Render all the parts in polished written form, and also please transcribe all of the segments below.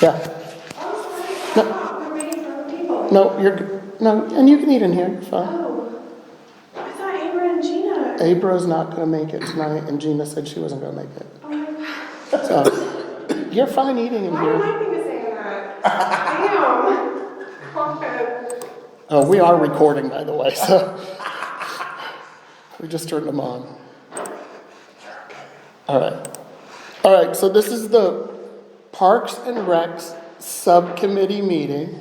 Yeah. Oh, sorry. We're waiting for other people. No, you're good. No, and you can eat in here. You're fine. Oh, I thought Amber and Gina. Abra's not going to make it tonight, and Gina said she wasn't going to make it. Oh my God. So you're fine eating in Why here. am I thinking of saying that? Damn. Okay. Oh, we are recording, by the way, so we just turned them on. All right, so this is the Parks and Recs Subcommittee meeting.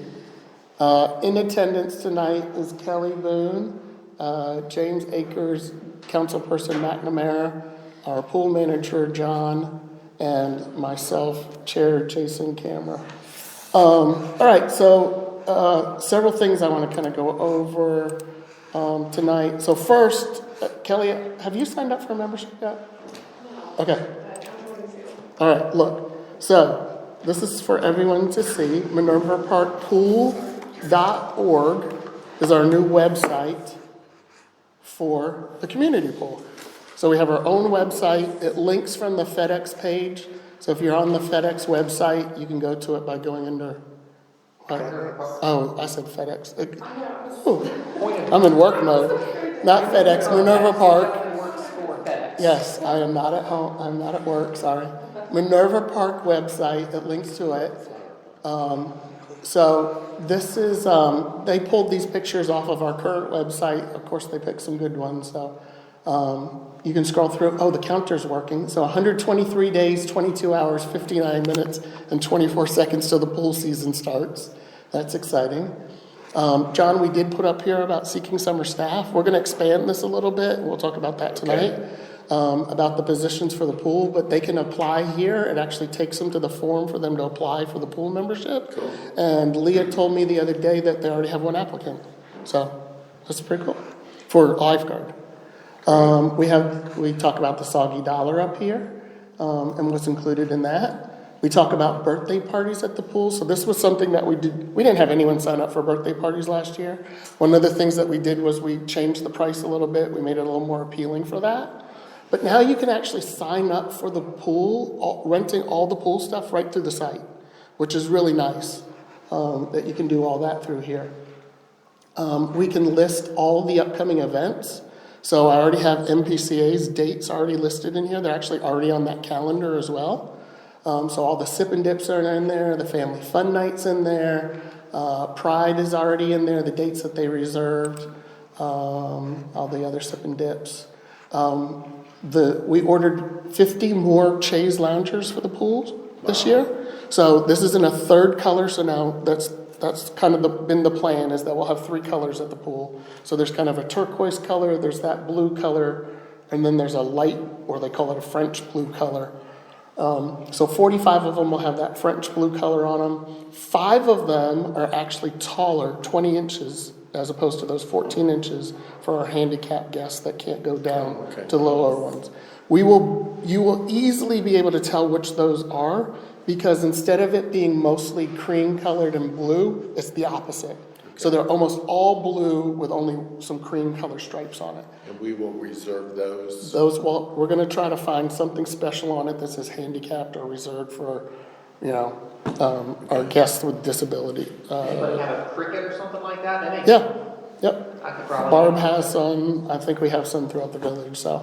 In attendance tonight is Kelly Boone, James Akers, Councilperson McNamara, our pool manager John, and myself, Chair Jason Camera. All right, so several things I want to kind of go over tonight. So first, Kelly, have you signed up for a membership yet? Okay. All right, look. So this is for everyone to see. MinervaParkPool.org is our new website for the community pool. So we have our own website. It links from the FedEx page. So if you're on the FedEx website, you can go to it by going under. What? Oh, I said FedEx. I'm in work mode. Not FedEx, Minerva Park. Yes, I am not at home. I'm not at work, sorry. Minerva Park website, it links to it. So this is, they pulled these pictures off of our current website. Of course, they picked some good ones. So you can scroll through. Oh, the counter's working. So 123 days, 22 hours, 59 minutes, and 24 seconds till the pool season starts. That's exciting. John, we did put up here about seeking summer staff. We're going to expand this a little bit. We'll talk about that tonight. Okay. About the positions for the pool, but they can apply here. It actually takes them to the form for them to apply for the pool membership. Cool. And Leah told me the other day that they already have one applicant. So that's pretty cool for lifeguard. We talk about the soggy dollar up here and what's included in that. We talk about birthday parties at the pool. So this was something that we did. We didn't have anyone sign up for birthday parties last year. One of the things that we did was we changed the price a little bit. We made it a little more appealing for that. But now you can actually sign up for the pool, renting all the pool stuff right through the site, which is really nice that you can do all that through here. We can list all the upcoming events. So I already have MPCA's dates already listed in here. They're actually already on that calendar as well. So all the sip and dips are in there, the family fun night's in there, Pride is already in there, the dates that they reserved, all the other sip and dips. We ordered 50 more chaise loungers for the pools this year. So this is in a third color. So now that's kind of been the plan, is that we'll have 3 colors at the pool. So there's kind of a turquoise color, there's that blue color, and then there's a light, or they call it a French blue color. So 45 of them will have that French blue color on them. 5 of them are actually taller, 20 inches, as opposed to those 14 inches for our handicapped guests that can't go down to the lower ones. You will easily be able to tell which those are, because instead of it being mostly cream colored and blue, it's the opposite. Okay. So they're almost all blue with only some cream color stripes on it. And we will reserve those? We're going to try to find something special on it that says handicapped or reserved for, our guests with disability. Anybody have a cricket or something like that? Yeah. Yep. I could probably. Barb has some. I think we have some throughout the village. So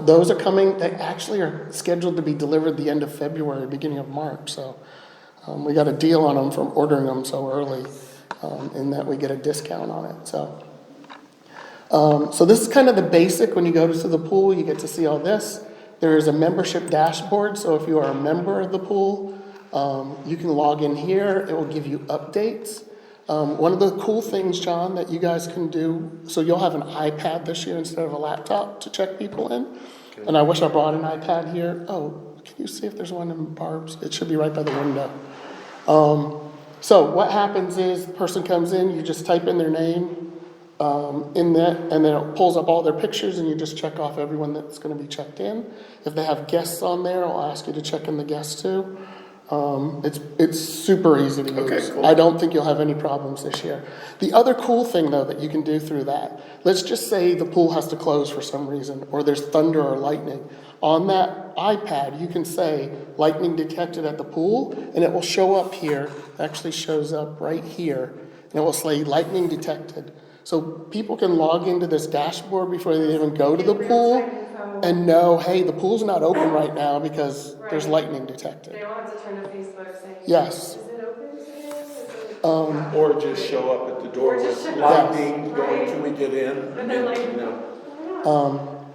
those are coming. They actually are scheduled to be delivered the end of February, beginning of March. So we got a deal on them from ordering them so early, in that we get a discount on it. So this is kind of the basic. When you go to the pool, you get to see all this. There is a membership dashboard. So if you are a member of the pool, you can log in here. It will give you updates. One of the cool things, John, that you guys can do, so you'll have an iPad this year instead of a laptop to check people in. Okay. And I wish I brought an iPad here. Oh, can you see if there's one in Barb's? It should be right by the window. So what happens is the person comes in, you just type in their name in that, and then it pulls up all their pictures, and you just check off everyone that's going to be checked in. If they have guests on there, I'll ask you to check in the guests too. It's super easy to use. Okay, cool. I don't think you'll have any problems this year. The other cool thing, though, that you can do through that, let's just say the pool has to close for some reason, or there's thunder or lightning. on that iPad, you can say lightning detected at the pool, and it will show up here. It actually shows up right here, and it will say lightning detected. So people can log into this dashboard before they even go to the pool and know, hey, the pool's not open right now because there's lightning detected. They don't have to turn to Facebook saying, Yes. is it open today? Is it? Or just show up at the door Or just with show up. lightning going, can we get in? And they're like, You know.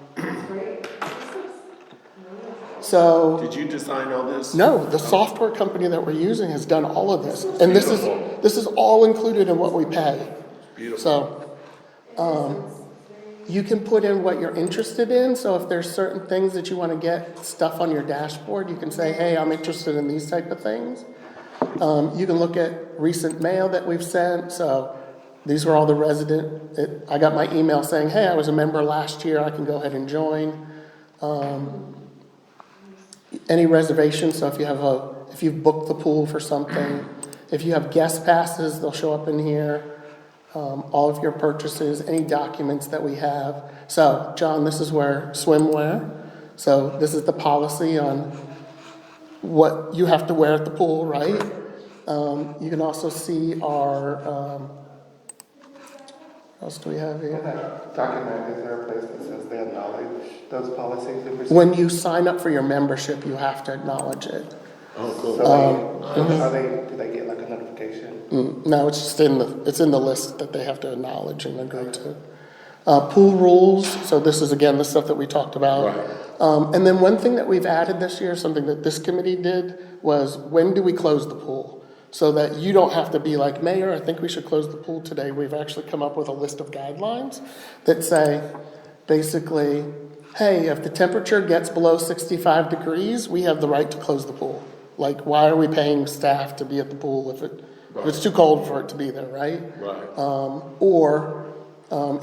Great. So Did you design all this? no, the software company that we're using has done all of this, and this is all included in what we pay. Beautiful. So, you can put in what you're interested in. So if there's certain things that you want to get stuff on your dashboard, you can say, hey, I'm interested in these type of things. You can look at recent mail that we've sent. So these were all the I got my email saying, hey, I was a member last year. I can go ahead and join. Any reservations. So if you've booked the pool for something, if you have guest passes, they'll show up in here. All of your purchases, any documents that we have. So, John, this is where swimwear. So this is the policy on what you have to wear at the pool, right? You can also see our, what else do we have In here? that document, is there a place that says they acknowledge those policies and procedures? When you sign up for your membership, you have to acknowledge it. Oh, cool. So do they get like a notification? No, it's just in the list that they have to acknowledge and agree to. Pool rules, so this is again the stuff that we talked about. Right. And then one thing that we've added this year, something that this committee did, was when do we close the pool? So that you don't have to be like, Mayor, I think we should close the pool today. We've actually come up with a list of guidelines that say, basically, hey, if the temperature gets below 65 degrees, we have the right to close the pool. Like, why are we paying staff to be at the pool if it's too cold for it to be there, right? Right.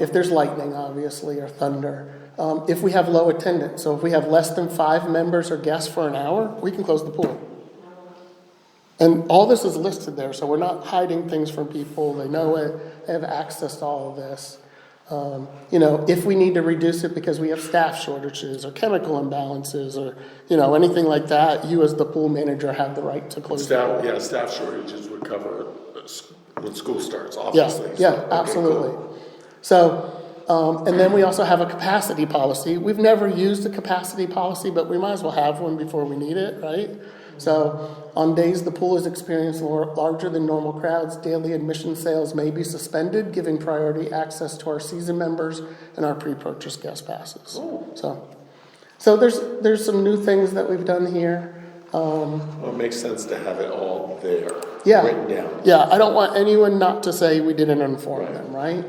If there's lightning, obviously, or thunder. If we have low attendance, so if we have less than 5 members or guests for an hour, we can close the pool. And all this is listed there, so we're not hiding things from people. They know it. They have access to all of this. If we need to reduce it because we have staff shortages or chemical imbalances or, anything like that, you as the pool manager have the right to close the pool. Staff shortages would cover when school starts, Yeah, obviously. yeah, So, okay, absolutely. cool. So, and then we also have a capacity policy. We've never used a capacity policy, but we might as well have one before we need it, right? So, on days the pool is experiencing larger than normal crowds, daily admission sales may be suspended, giving priority access to our season members and our pre-purchase guest passes. So there's some new things that we've done here. Well, it makes sense to have it all there, Yeah. written down. Yeah, I don't want anyone not to say we didn't inform them, right?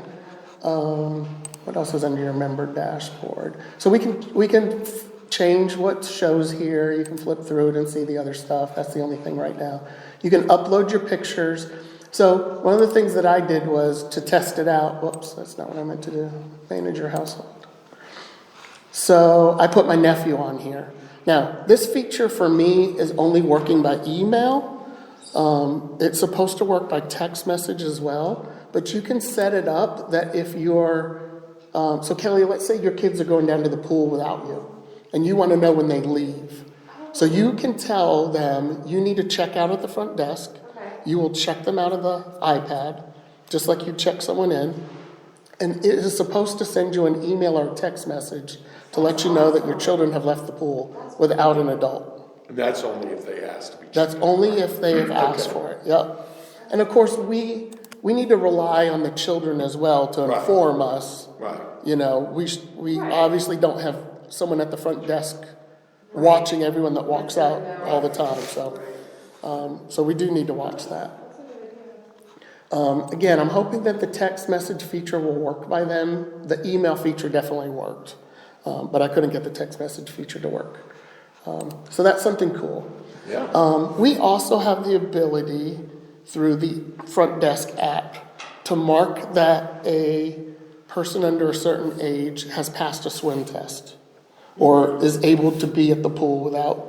What else is under your member dashboard? So we can change what shows here. You can flip through it and see the other stuff. That's the only thing right now. You can upload your pictures. So one of the things that I did was to test it out. Whoops, that's not what I meant to do. Manage your household. So I put my nephew on here. Now, this feature for me is only working by email. It's supposed to work by text message as well, but you can set it up that if so Kelly, let's say your kids are going down to the pool without you, and you want to know when they leave. So you can tell them you need to check out at the front desk. Okay. You will check them out of the iPad, just like you check someone in, and it is supposed to send you an email or a text message to let you know that your children have left the pool without an adult. And that's only if they ask to be checked. That's only if they have asked Okay. for it, yep. And of course, we need to rely on the children as well to Right. inform us. Right. We obviously don't have someone at the front desk watching everyone that walks out all the time, so we do need to watch that. Again, I'm hoping that the text message feature will work by then. The email feature definitely worked, but I couldn't get the text message feature to work. So that's something cool. Yeah. We also have the ability through the front desk app to mark that a person under a certain age has passed a swim test or is able to be at the pool without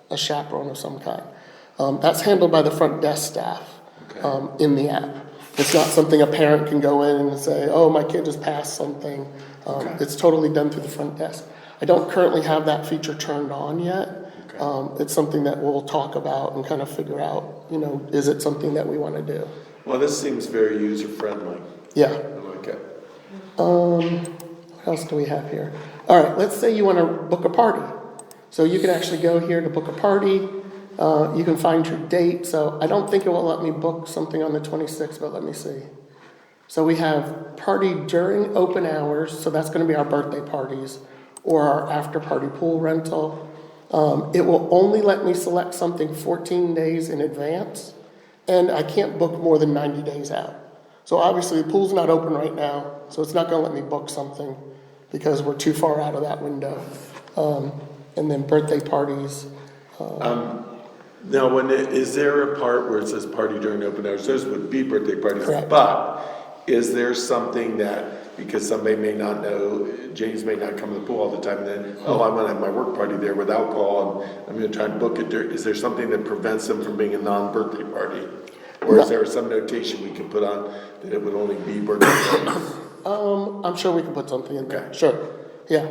a chaperone of some kind. That's handled by the front desk staff in the app. It's not something a parent can go in and say, oh, my kid just passed something. It's totally done through the front desk. I don't currently have that feature turned on yet. Okay. It's something that we'll talk about and kind of figure out, is it something that we want to do? Well, this seems very user-friendly. Yeah. I like it. What else do we have here? All right, let's say you want to book a party. So you can actually go here to book a party. You can find your date. So I don't think it will let me book something on the 26th, but let me see. So we have party during open hours. So that's going to be our birthday parties or our after party pool rental. It will only let me select something 14 days in advance. And I can't book more than 90 days out. So obviously the pool's not open right now. So it's not going to let me book something because we're too far out of that window. And then birthday parties. Now, is there a part where it says party during open hours? Those would be birthday parties. Correct. But is there something that, because somebody may not know, James may not come to the pool all the time, and then, I want to have my work party there with alcohol, and I'm going to try and book it there. Is there something that prevents them from being a non-birthday party? Or is there some notation we can put on that it would only be birthday parties? I'm sure we can put something in there. Okay. Sure. Yeah.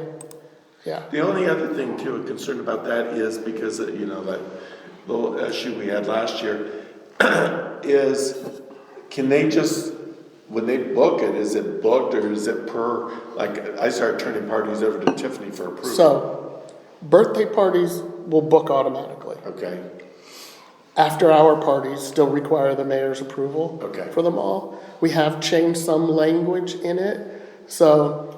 Yeah. The only other thing too, a concern about that is because, that little issue we had last year, is can they just, when they book it, is it booked or is it per, I started turning parties over to Tiffany for approval. So, birthday parties will book automatically. Okay, After hour parties still require the mayor's approval Okay. for them all. We have changed some language in it. So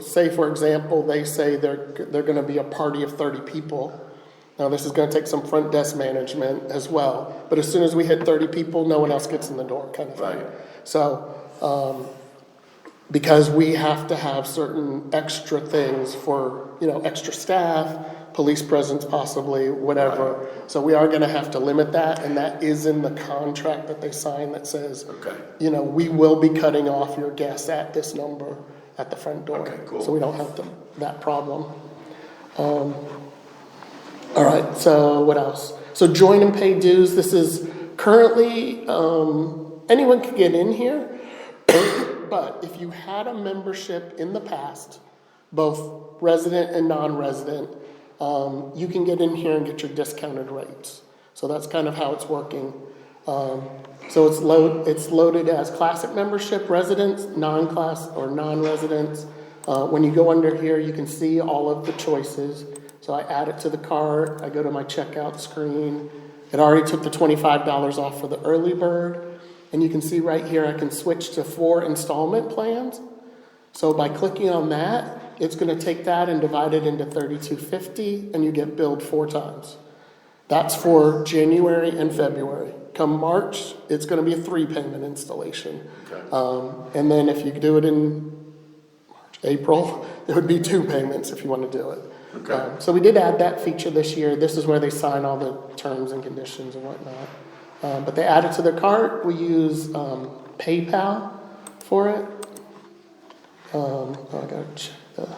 say for example, they say they're going to be a party of 30 people. Now this is going to take some front desk management as well. But as soon as we hit 30 people, no one else gets in the door, kind of thing. Right. So because we have to have certain extra things for extra staff, police presence possibly, whatever. Right. So we are going to have to limit that, and that is in the contract that they sign that says, Okay. we will be cutting off your guests at this number at the front door. Okay, cool. So we don't have that problem. All right, so what else? So join and pay dues. This is currently, anyone can get in here, but if you had a membership in the past, both resident and non-resident, you can get in here and get your discounted rates. So that's kind of how it's working. So it's loaded as classic membership, residents, non-class or non-residents. When you go under here, you can see all of the choices. So I add it to the cart. I go to my checkout screen. It already took the $25 off for the early bird. And you can see right here, I can switch to 4 installment plans. So by clicking on that, it's going to take that and divide it into $32.50, and you get billed 4 times. That's for January and February. Come March, it's going to be a 3-payment installation. Okay. And then if you do it in April, it would be 2 payments if you want to do it. Okay. So we did add that feature this year. This is where they sign all the terms and conditions and whatnot. But they add it to their cart. We use PayPal for it. I gotta check the.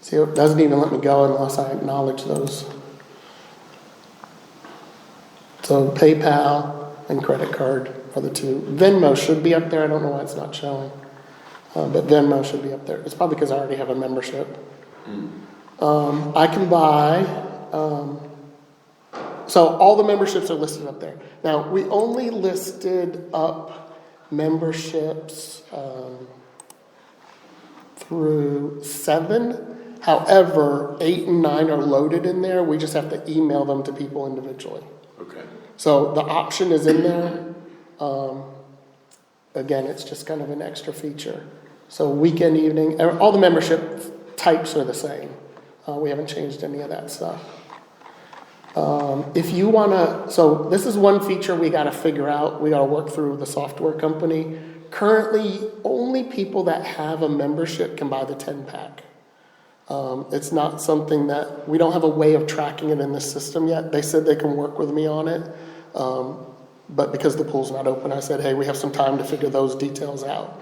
See, it doesn't even let me go unless I acknowledge those. So PayPal and credit card are the two. Venmo should be up there. I don't know why it's not showing. But Venmo should be up there. It's probably because I already have a membership. I can buy, so all the memberships are listed up there. Now, we only listed up memberships through 7. However, 8 and 9 are loaded in there. We just have to email them to people individually. Okay. So the option is in there. Again, it's just kind of an extra feature. So weekend, evening, all the membership types are the same. We haven't changed any of that stuff. If you want to, so this is one feature we got to figure out. We got to work through the software company. Currently, only people that have a membership can buy the 10-pack. It's not something that, we don't have a way of tracking it in the system yet. They said they can work with me on it. But because the pool's not open, I said, hey, we have some time to figure those details out.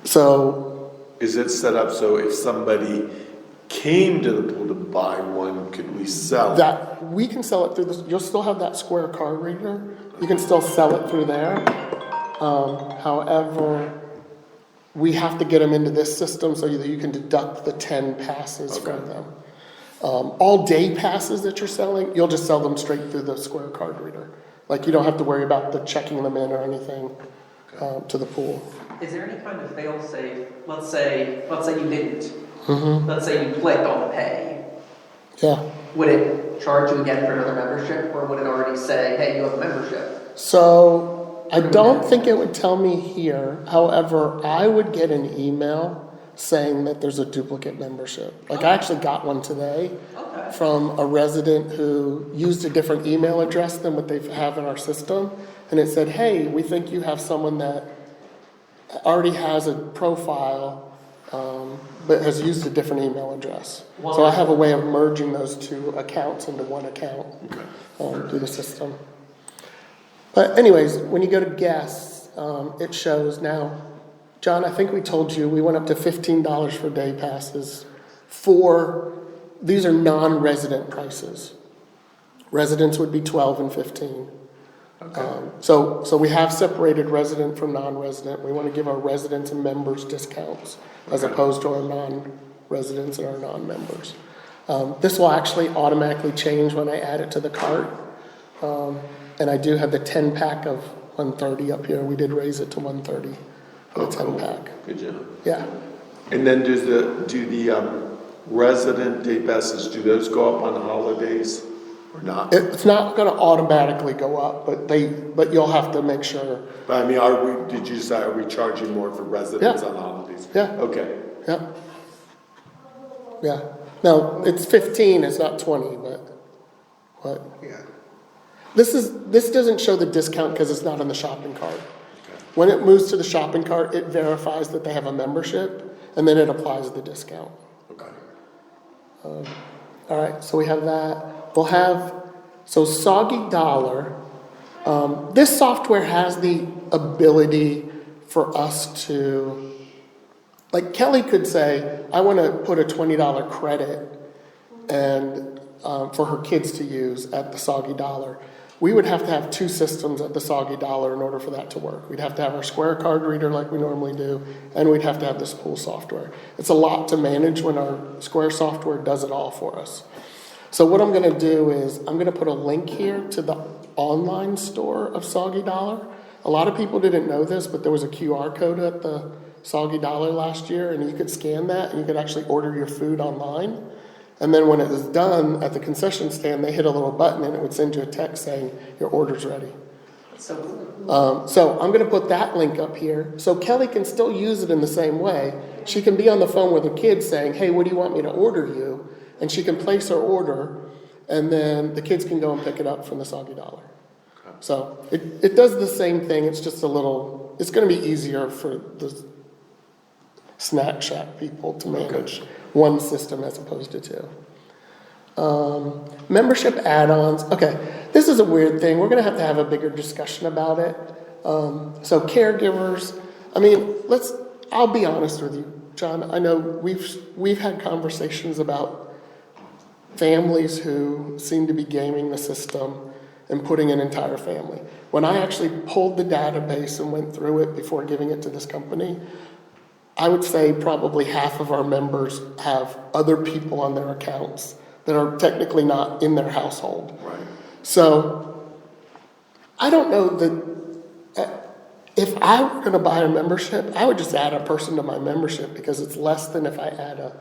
So Is it set up so if somebody came to the pool to buy one, could we sell it? that we can sell it through this. You'll still have that Square card reader. You can still sell it through there. However, we have to get them into this system so that you can deduct the 10 passes from them. All day passes that you're selling, you'll just sell them straight through the Square card reader. Like you don't have to worry about the checking them in or anything to the pool. Is there any kind of fail-safe? Let's say you didn't. Mm-hmm. Let's say you clicked on pay. Yeah. Would it charge you again for another membership, or would it already say, hey, you have a membership? So I don't think it would tell me here. However, I would get an email saying that there's a duplicate membership. Like I actually got one today from a resident who used a different email address than what they have in our system. And it said, hey, we think you have someone that already has a profile, but has used a different email address. So I have a way of merging those two accounts into one account through the system. But anyways, when you go to guests, it shows now, John, I think we told you we went up to $15 for day passes these are non-resident prices. Residents would be 12 and 15. So we have separated resident from non-resident. We want to give our residents and members discounts as opposed to our non-residents and our non-members. This will actually automatically change when I add it to the cart. And I do have the 10-pack of 130 up here. We did raise it to 130 for the 10-pack. Good job. Yeah. And then do the resident day passes, do those go up on holidays or not? It's not going to automatically go up, but you'll have to make sure. But I mean, did you say, are we charging more for residents on holidays? Yeah. Okay. Yeah. Yeah. No, it's 15, it's not 20, but Yeah. this doesn't show the discount because it's not in the shopping cart. Okay. When it moves to the shopping cart, it verifies that they have a membership, and then it applies the discount. Okay. All right, so we have that. We'll have, Soggy Dollar. This software has the ability for us to, like Kelly could say, I want to put a $20 credit and for her kids to use at the Soggy Dollar. We would have to have two systems at the Soggy Dollar in order for that to work. We'd have to have our Square card reader like we normally do, and we'd have to have this pool software. It's a lot to manage when our Square software does it all for us. So what I'm going to do is I'm going to put a link here to the online store of Soggy Dollar. A lot of people didn't know this, but there was a QR code at the Soggy Dollar last year, and you could scan that, and you could actually order your food online. And then when it was done at the concession stand, they hit a little button and it would send you a text saying your order's ready. So I'm going to put that link up here so Kelly can still use it in the same way. She can be on the phone with her kids saying, hey, what do you want me to order you? And she can place her order, and then the kids can go and pick it up from the Soggy Dollar. So it does the same thing. It's just it's going to be easier for the Snack Shack people to manage one system as opposed to two. Membership add-ons. Okay, this is a weird thing. We're going to have a bigger discussion about it. So caregivers, I mean, I'll be honest with you, John. I know we've had conversations about families who seem to be gaming the system and putting an entire family. When I actually pulled the database and went through it before giving it to this company, I would say probably half of our members have other people on their accounts that are technically not in their household. Right. So I don't know that if I were going to buy a membership, I would just add a person to my membership because it's less than if I add a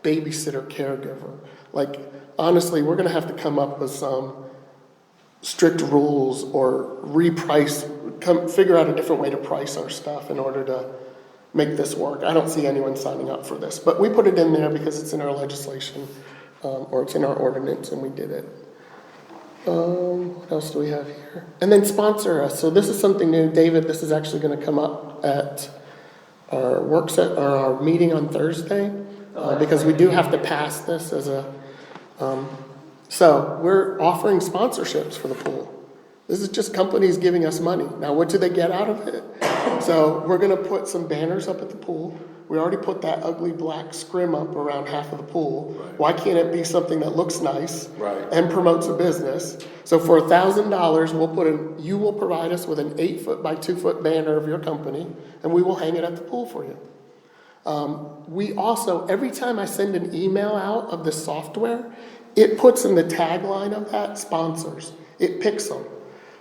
babysitter caregiver. Like, honestly, we're going to have to come up with some strict rules or figure out a different way to price our stuff in order to make this work. I don't see anyone signing up for this, but we put it in there because it's in our legislation, or it's in our ordinance, and we did it. What else do we have here? And then sponsor us. So this is something new. David, this is actually going to come up at our our meeting on Thursday, because we do have to pass this as a, so we're offering sponsorships for the pool. This is just companies giving us money. Now, what do they get out of it? So we're going to put some banners up at the pool. We already put that ugly black scrim up around half of the pool. Right. Why can't it be something that looks nice Right. and promotes a business? So for $1,000, you will provide us with an 8-foot by 2-foot banner of your company, and we will hang it at the pool for you. We also, every time I send an email out of this software, it puts in the tagline of that sponsors. It picks them.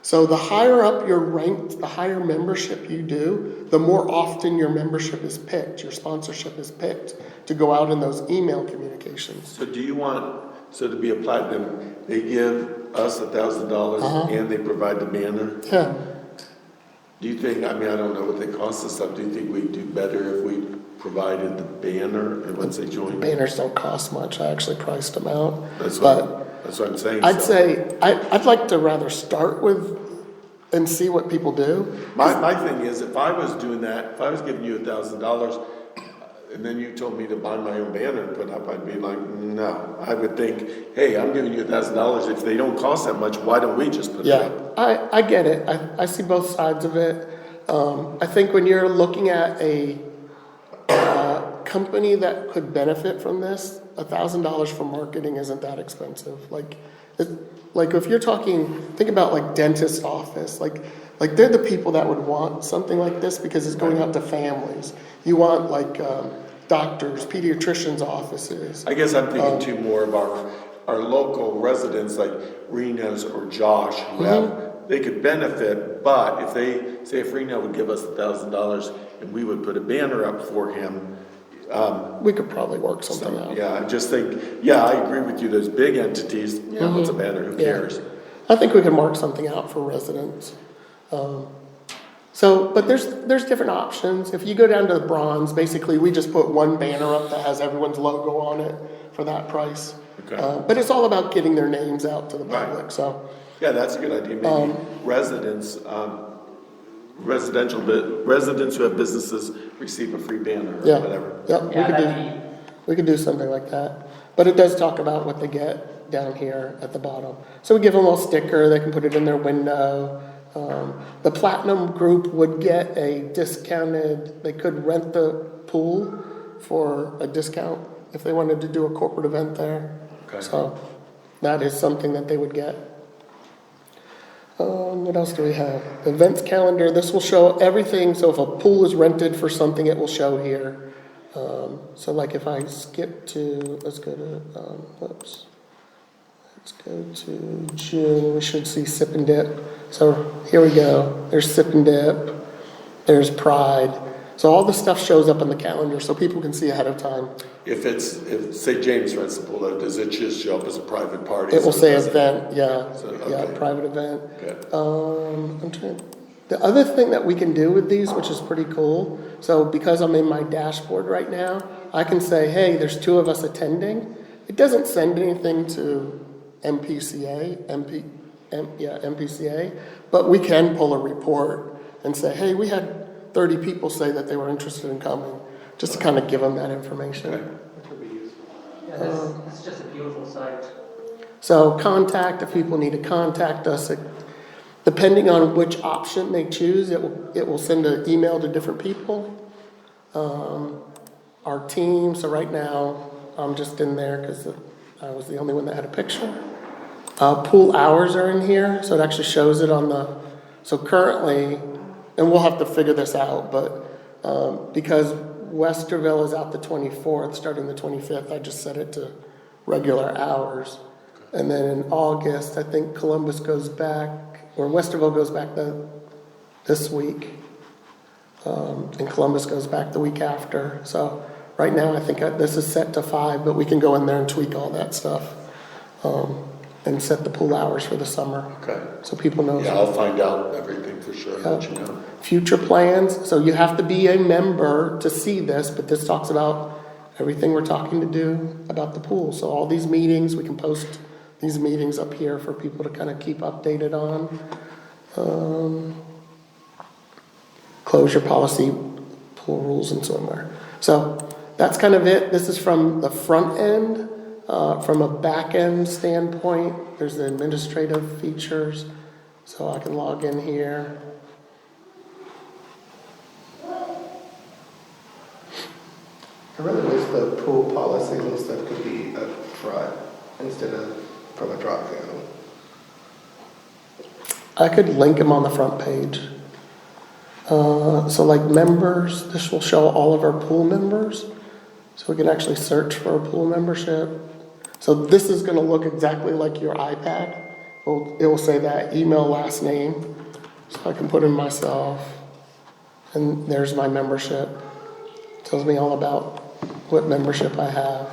So the higher up you're ranked, the higher membership you do, the more often your membership is picked, your sponsorship is picked to go out in those email communications. So do you want, so to be a platinum, they give us $1,000 and they provide the banner? Yeah. Do you think, I mean, I don't know what they cost us up, do you think we'd do better if we provided the banner and once they join? Banners don't cost much. I actually priced them out. That's But what I'm saying. I'd so. say, I'd like to rather start with and see what people do. My thing is, if I was doing that, if I was giving you $1,000 and then you told me to buy my own banner and put up, I'd be like, no. I would think, hey, I'm giving you $1,000. If they don't cost that much, why don't we just put it Yeah, up? I get it. I see both sides of it. I think when you're looking at a company that could benefit from this, $1,000 for marketing isn't that expensive. Like if you're talking, think about like dentist office, like they're the people that would want something like this because it's going out to families. You want like doctors, pediatricians' offices. I guess I'm thinking too more of our local residents like Reno's or Josh who have, they could benefit, but if they, say if Reno would give us $1,000 and we would put a banner up for him, We could probably work something out. yeah, I just think, yeah, I agree with you, those big entities, yeah, what's a banner, who cares? I think we can mark something out for residents. But there's different options. If you go down to the bronze, basically we just put one banner up that has everyone's logo on it for that price. Okay. But it's all about getting their names out to the Right. public. So Yeah, that's a good idea, maybe residents who have businesses receive a free banner or yeah, whatever. yep, Yeah, we could do something like that. But it does talk about what they get down here at the bottom. So we give them a little sticker. They can put it in their window. The platinum group would get a discounted. They could rent the pool for a discount if they wanted to do a corporate event there. Okay. So that is something that they would get. What else do we have? Events calendar. This will show everything. So if a pool is rented for something, it will show here. So like if I skip to, let's go to June, we should see Sip and Dip. So here we go. There's Sip and Dip. There's Pride. So all the stuff shows up on the calendar so people can see ahead of time. If say James rents the pool, does it just show up as a private party? It will say doesn't- event, yeah, So, yeah, okay. private event. Good. The other thing that we can do with these, which is pretty cool, so because I'm in my dashboard right now, I can say, hey, there's 2 of us attending. It doesn't send anything to MPCA, but we can pull a report and say, hey, we had 30 people say that they were interested in coming, just to kind of give them that information. Okay. Which would be useful. Yeah, this is just a beautiful site. So contact, if people need to contact us, depending on which option they choose, it will send an email to different people. Our team, so right now, I'm just in there because I was the only one that had a picture. Pool hours are in here, so it actually shows it on so currently, and we'll have to figure this out, but because Westerville is out the 24th, starting the 25th, I just set it to regular hours. And then in August, I think Columbus goes back, or Westerville goes back this week. And Columbus goes back the week after. So right now, I think this is set to 5, but we can go in there and tweak all that stuff. And set the pool hours for the summer. Okay. So people know. Yeah, I'll find out everything for sure and let you know. Future plans, so you have to be a member to see this, but this talks about everything we're talking to do about the pool. So all these meetings, we can post these meetings up here for people to kind of keep updated on. Closure policy, pool rules and swimwear. So that's kind of it. This is from the front end. From a back end standpoint, there's the administrative features. So I can log in here. I really wish the pool policies and stuff could be up front instead of from a drop down. I could link them on the front page. So like members, this will show all of our pool members. So we can actually search for a pool membership. So this is gonna look exactly like your iPad. It will say that email, last name. So I can put in myself, and there's my membership. Tells me all about what membership I have.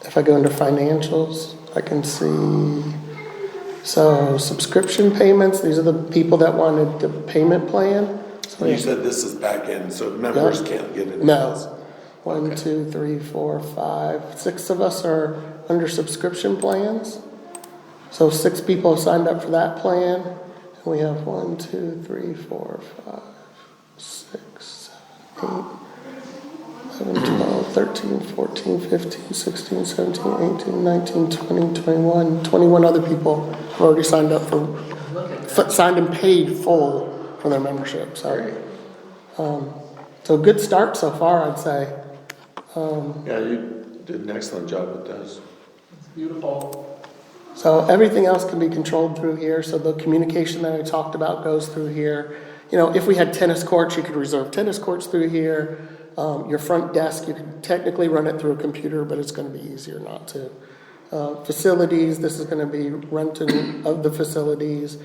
If I go into financials, I can see, so subscription payments, these are the people that wanted the payment plan. So You said this is back end, so members can't get into this. No. 1, 2, 3, 4, 5, 6 of us are under subscription plans. So 6 people have signed up for that plan. And we have 1, 2, 3, 4, 5, 6, 7, 8, 11, 12, 13, 14, 15, 16, 17, 18, 19, 20, 21 other people have already signed up signed and paid full for their membership. So, so a good start so far, I'd say. Yeah, you did an excellent job with this. It's beautiful. So everything else can be controlled through here. So the communication that I talked about goes through here. You know, if we had tennis courts, you could reserve tennis courts through here. Your front desk, you could technically run it through a computer, but it's going to be easier not to. Facilities, this is going to be renting of the facilities.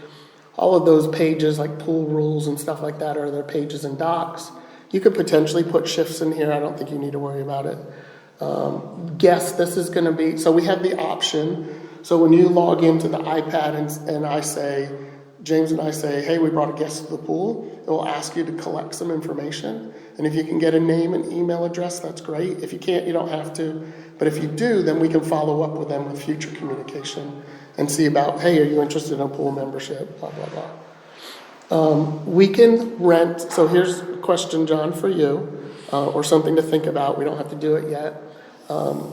All of those pages like pool rules and stuff like that are their pages and docs. You could potentially put shifts in here. I don't think you need to worry about it. Guests, this is going to be, so we have the option. So when you log into the iPad and I say, James and I say, hey, we brought a guest to the pool, it will ask you to collect some information. And if you can get a name and email address, that's great. If you can't, you don't have to. But if you do, then we can follow up with them with future communication and see about, hey, are you interested in a pool membership, blah, blah, blah. We can rent, so here's a question, John, for you, or something to think about. We don't have to do it yet.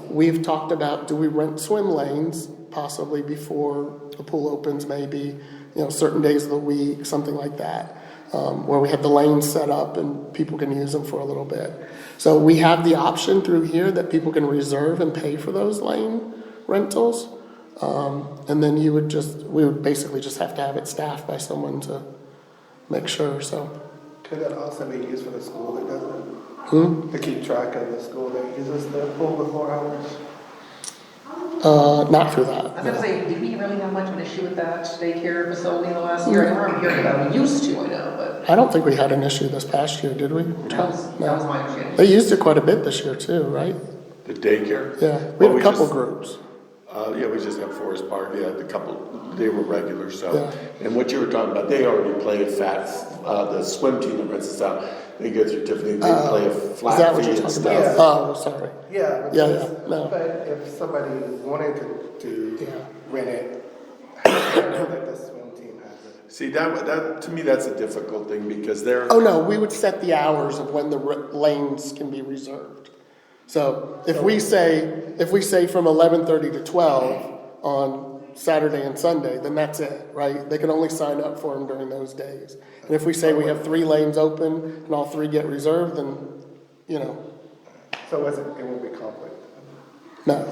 We've talked about, do we rent swim lanes possibly before the pool opens, maybe, you know, certain days of the week, something like that, where we have the lanes set up and people can use them for a little bit. So we have the option through here that people can reserve and pay for those lane rentals. And then we would basically just have to have it staffed by someone to make sure, so. Could that also be used for the school that doesn't? To keep track of the school that uses the pool before hours? Not through that. I was gonna say, did we really have much of an issue with that daycare facility in the last year? I remember hearing about it. We used to, I know, but I don't think we had an issue this past year, did we? that was my understanding. They used it quite a bit this year too, right? The daycare? Yeah, we Well, had a couple just- groups. Yeah, we just have Forest Park, yeah, the couple, they were regular, so. Yeah. And what you were talking about, they already play a the swim team that rents us out, they go through Tiffany, they play a Is flat that what fee you're and talking stuff. about? Oh, sorry. Yeah. Yeah, no. But if somebody wanted to Yeah. rent it, I don't know that the swim team has it. See, that, to me, that's a difficult thing, because they're. Oh, no, we would set the hours of when the lanes can be reserved. So if we say from 11:30 to 12 on Saturday and Sunday, then that's it, right? They can only sign up for them during those days. And if we say we have 3 lanes open and all 3 get reserved, then, you know, So it won't be conflict. no.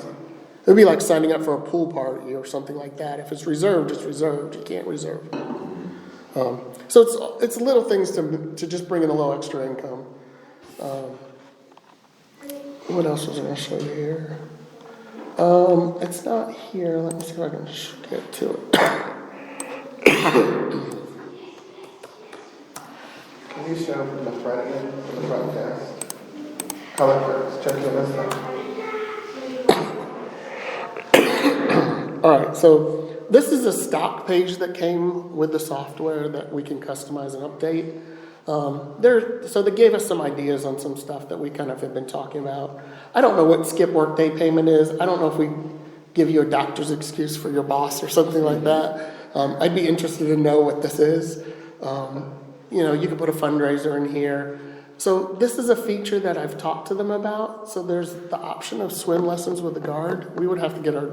It'd be like signing up for a pool party or something like that. If it's reserved, it's reserved. You can't reserve. So it's little things to just bring in a little extra income. What else was I going to show you here? It's not here. Let me see if I can get to it. Can you show from the front end, from the front desk? How it works, check your list out. All right, so this is a stock page that came with the software that we can customize and update. So they gave us some ideas on some stuff that we kind of have been talking about. I don't know what skip workday payment is. I don't know if we give you a doctor's excuse for your boss or something like that. I'd be interested to know what this is. You know, you could put a fundraiser in here. So this is a feature that I've talked to them about. So there's the option of swim lessons with the guard. We would have to get our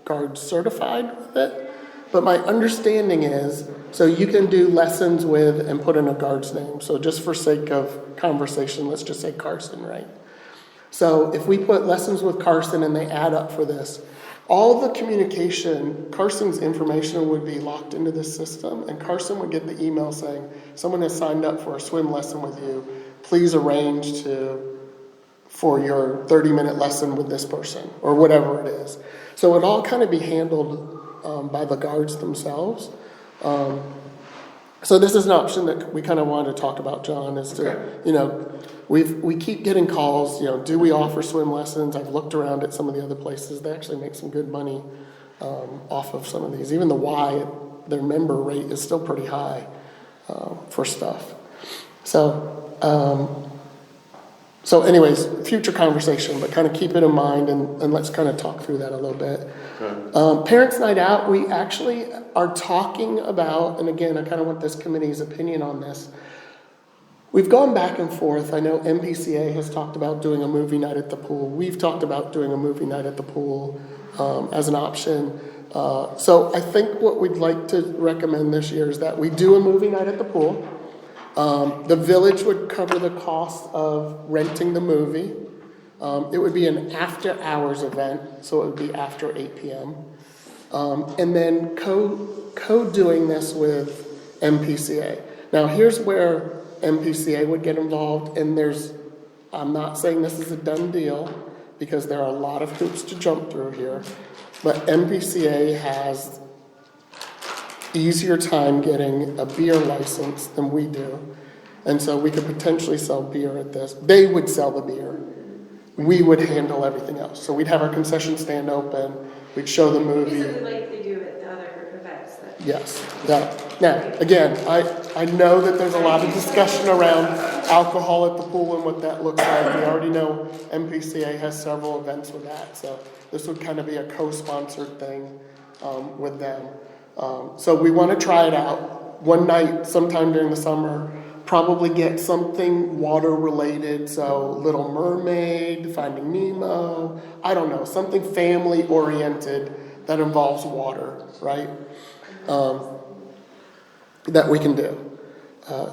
guard certified with it. But my understanding is, so you can do lessons with and put in a guard's name. So just for sake of conversation, let's just say Carson, right? So if we put lessons with Carson and they add up for this, all the communication, Carson's information would be locked into this system, and Carson would get the email saying, someone has signed up for a swim lesson with you. Please arrange for your 30-minute lesson with this person, or whatever it is. So it all kind of be handled by the guards themselves. So this is an option that we kind of wanted to talk about, John, is to, we keep getting calls, do we offer swim lessons? I've looked around at some of the other places. They actually make some good money off of some of these. Even the Y, their member rate is still pretty high for stuff. So anyways, future conversation, but kind of keep it in mind and let's kind of talk through that a little bit. Okay. Parents' Night Out, we actually are talking about, and again, I kind of want this committee's opinion on this. We've gone back and forth. I know MPCA has talked about doing a movie night at the pool. We've talked about doing a movie night at the pool as an option. So I think what we'd like to recommend this year is that we do a movie night at the pool. The village would cover the cost of renting the movie. It would be an after-hours event, so it would be after 8 p.m. And then co-doing this with MPCA. Now, here's where MPCA would get involved, and I'm not saying this is a done deal, because there are a lot of hoops to jump through here, but MPCA has easier time getting a beer license than we do. And so we could potentially sell beer at this. They would sell the beer. We would handle everything else. So we'd have our concession stand open. We'd show the movie. Basically like they do at the other events. Yes. Now, again, I know that there's a lot of discussion around alcohol at the pool and what that looks like. We already know MPCA has several events with that. So this would kind of be a co-sponsored thing with them. So we want to try it out one night sometime during the summer, probably get something water related. So Little Mermaid, Finding Nemo, I don't know, something family oriented that involves water, right? That we can do.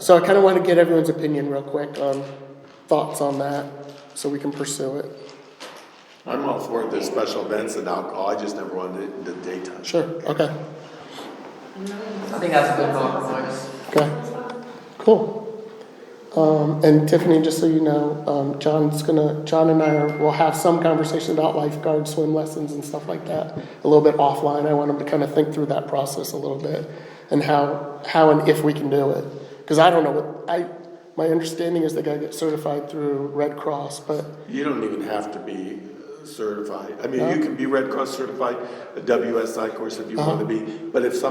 So I kind of want to get everyone's opinion real quick on thoughts on that so we can pursue it. I'm all for the special events and alcohol. I just never wanted it in the daytime. Sure, okay. I think that's a good compromise. Okay, cool. And Tiffany, just so you know, John and I will have some conversation about lifeguard swim lessons and stuff like that a little bit offline. I want him to kind of think through that process a little bit and how and if we can do it. Because I don't know my understanding is they got to get certified through Red Cross, but You don't even have to be certified. I mean, you can be Red Cross certified, a WSI course if you want to be. But if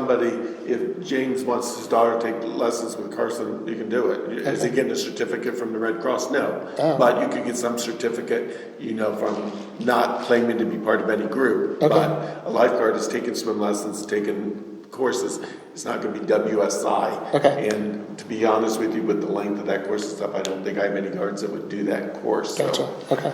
James wants his daughter to take lessons with Carson, you can do it. Is he getting a certificate from the Red Cross? No. But you could get some certificate, from not claiming to be part of any group. But a lifeguard is taking swim lessons, taking courses. It's not going to be WSI. Okay. And to be honest with you, with the length of that course and stuff, I don't think I have any guards that would do that course. Gotcha. Okay.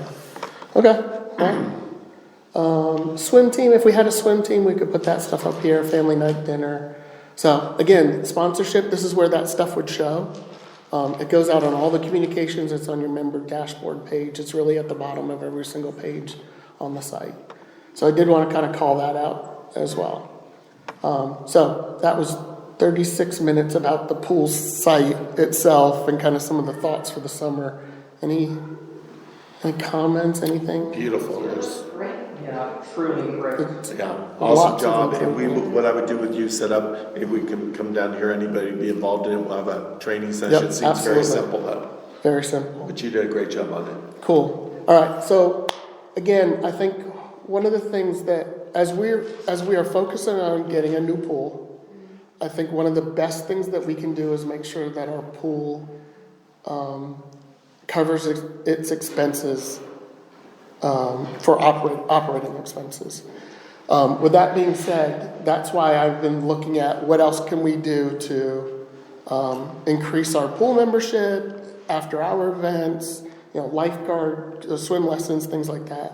Swim team, if we had a swim team, we could put that stuff up here, family night dinner. So again, sponsorship, this is where that stuff would show. It goes out on all the communications. It's on your member dashboard page. It's really at the bottom of every single page on the site. So I did want to kind of call that out as well. So that was 36 minutes about the pool site itself and kind of some of the thoughts for the summer. Any comments, anything? Beautiful. There's Yeah, truly great. awesome job. And what I would do with you, set up, maybe we can come down here, anybody be involved in it, we'll have a training session. Yep, Seems absolutely. very simple though. Very simple. But you did a great job on it. Cool. All right. So again, I think one of the things that as we are focusing on getting a new pool, I think one of the best things that we can do is make sure that our pool covers its expenses for operating expenses. With that being said, that's why I've been looking at what else can we do to increase our pool membership, after-hour events, lifeguard, swim lessons, things like that.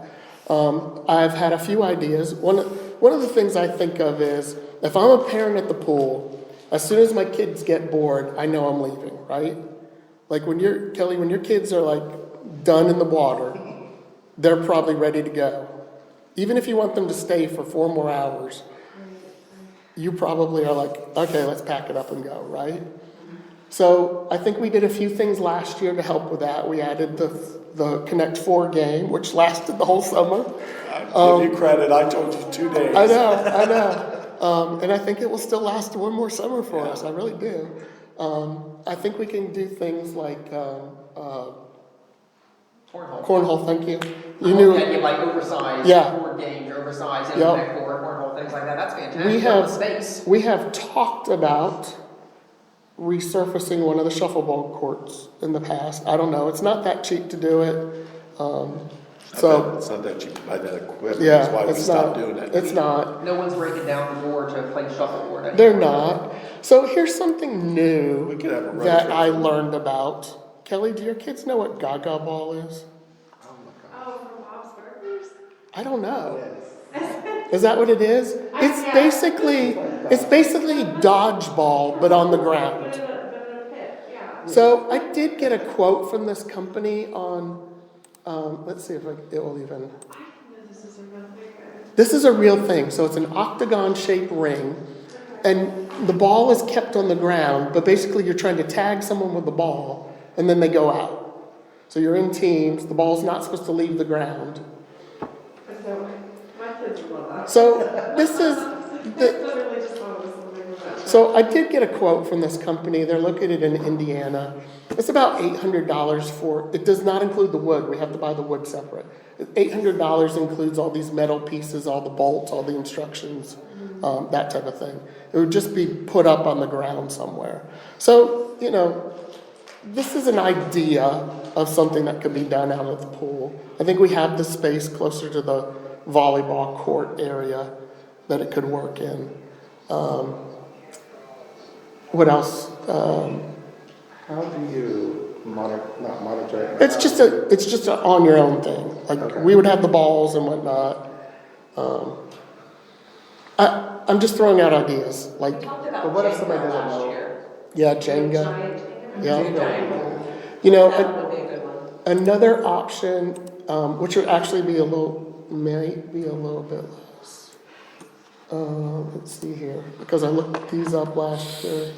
I've had a few ideas. One of the things I think of is if I'm a parent at the pool, as soon as my kids get bored, I know I'm leaving, right? Like when your kids are like done in the water, they're probably ready to go. Even if you want them to stay for 4 more hours, you probably are like, okay, let's pack it up and go, right? So I think we did a few things last year to help with that. We added the Connect 4 game, which lasted the whole summer. I give you credit, I told you 2 days. I know. And I think it will still last one more summer for us. I really do. I think we can do things like cornhole. Thank you. You knew. Yeah, you like oversized board games, oversized internet board, cornhole, things like that. That's fantastic. We You have have space. We have talked about resurfacing one of the shuffleball courts in the past. I don't know. It's not that cheap to do it. So It's not that cheap to buy that equipment, yeah, that's why we it's stopped not. doing it. It's not. No one's breaking down the board to play shuffleboard anymore. They're not. So here's something We new could have a road that trip. I learned about. Kelly, do your kids know what Gaga Ball is? Oh my God. Oh, from Bob's Burgers? I don't know. Yes. Is that what it is? It's basically dodgeball, but on the ground. But in a pit, yeah. So I did get a quote from this company on, let's see if it will even. I didn't know this is a real thing. This is a real thing. So it's an octagon-shaped ring, and the ball is kept on the ground, but basically you're trying to tag someone with the ball, and then they go out. So you're in teams. The ball's not supposed to leave the ground. So my kids would love that. So this is Literally just thought it was something with that. So I did get a quote from this company. They're located in Indiana. It's about $800 for, it does not include the wood. We have to buy the wood separate. $800 includes all these metal pieces, all the bolts, all the instructions, that type of thing. It would just be put up on the ground somewhere. So, this is an idea of something that could be done out of the pool. I think we have the space closer to the volleyball court area that it could work in. What else? How do you not monitor? It's just a on your own thing. Like Okay. we would have the balls and whatnot. I'm just throwing out ideas. Like, Talked about But what if Jenga somebody doesn't last know? year. yeah, Jenga. Giant. Yeah. That would be a good one. Another option, which would actually be might be a little bit less. Let's see here, because I looked these up last year.